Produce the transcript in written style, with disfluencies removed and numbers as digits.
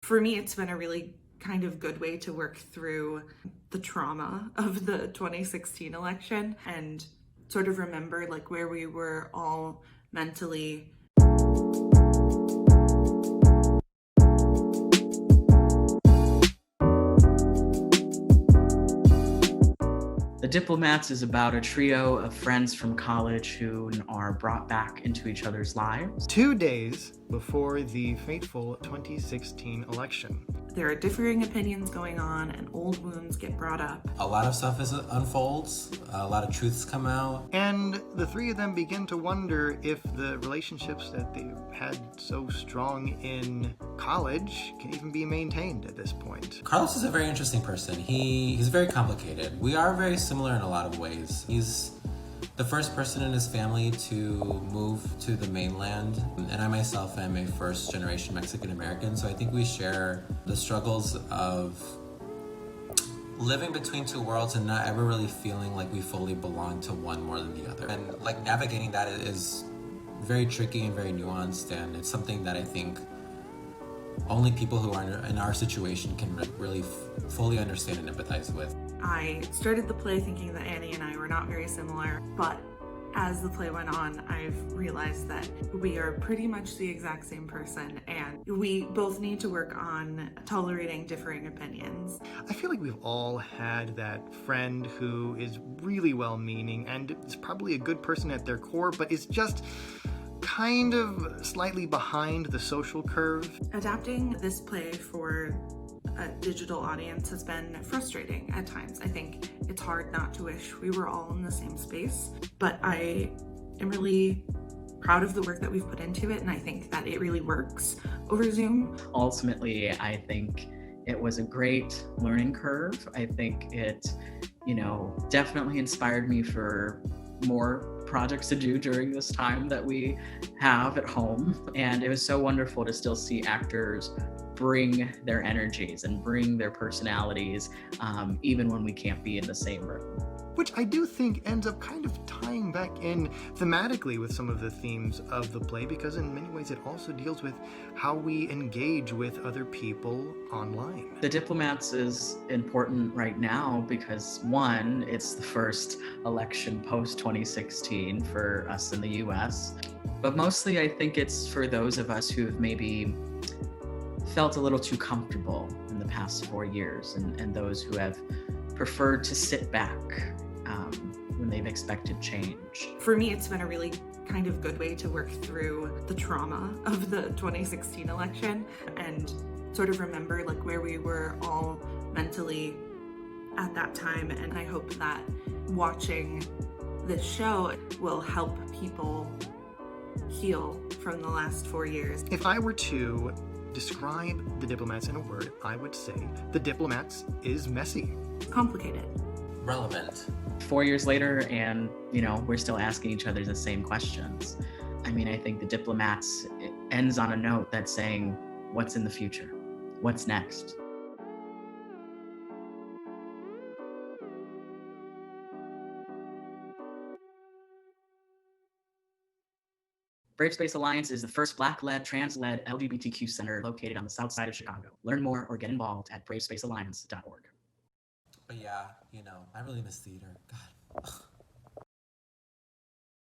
For me, it's been a really kind of good way to work through the trauma of the 2016 election and sort of remember like where we were all mentally. The Diplomats is about a trio of friends from college who are brought back into each other's lives 2 days before the fateful 2016 election. There are differing opinions going on and old wounds get brought up. A lot of stuff unfolds, a lot of truths come out. And the three of them begin to wonder if the relationships that they had so strong in college can even be maintained at this point. Carlos is a very interesting person. He's very complicated. We are very similar in a lot of ways. He's the first person in his family to move to the mainland, and I myself am a first-generation Mexican-American, so I think we share the struggles of living between two worlds and not ever really feeling like we fully belong to one more than the other. And like navigating that is very tricky and very nuanced, and it's something that I think only people who are in our situation can really fully understand and empathize with. I started the play thinking that Annie and I were not very similar, but as the play went on, I've realized that we are pretty much the exact same person, and we both need to work on tolerating differing opinions. I feel like we've all had that friend who is really well-meaning and is probably a good person at their core, but is just kind of slightly behind the social curve. Adapting this play for a digital audience has been frustrating at times. I think it's hard not to wish we were all in the same space, but I am really proud of the work that we've put into it, and I think that it really works over Zoom. Ultimately, I think it was a great learning curve. I think it, definitely inspired me for more projects to do during this time that we have at home. And it was so wonderful to still see actors bring their energies and bring their personalities, even when we can't be in the same room. Which I do think ends up kind of tying back in thematically with some of the themes of the play, because in many ways it also deals with how we engage with other people online. The Diplomats is important right now because, one, it's the first election post-2016 for us in the US, but mostly I think it's for those of us who have maybe felt a little too comfortable in the past 4 years, and those who have preferred to sit back when they've expected change. For me, it's been a really kind of good way to work through the trauma of the 2016 election and sort of remember like where we were all mentally at that time. And I hope that watching this show will help people heal from the last 4 years. If I were to describe the Diplomats in a word, I would say the Diplomats is messy. Complicated. Relevant. 4 years later, and we're still asking each other the same questions. I mean, I think the Diplomats ends on a note that's saying, what's in the future? What's next? Brave Space Alliance is the first Black-led, trans-led LGBTQ center located on the south side of Chicago. Learn more or get involved at bravespacealliance.org. But yeah, I really miss theater. God.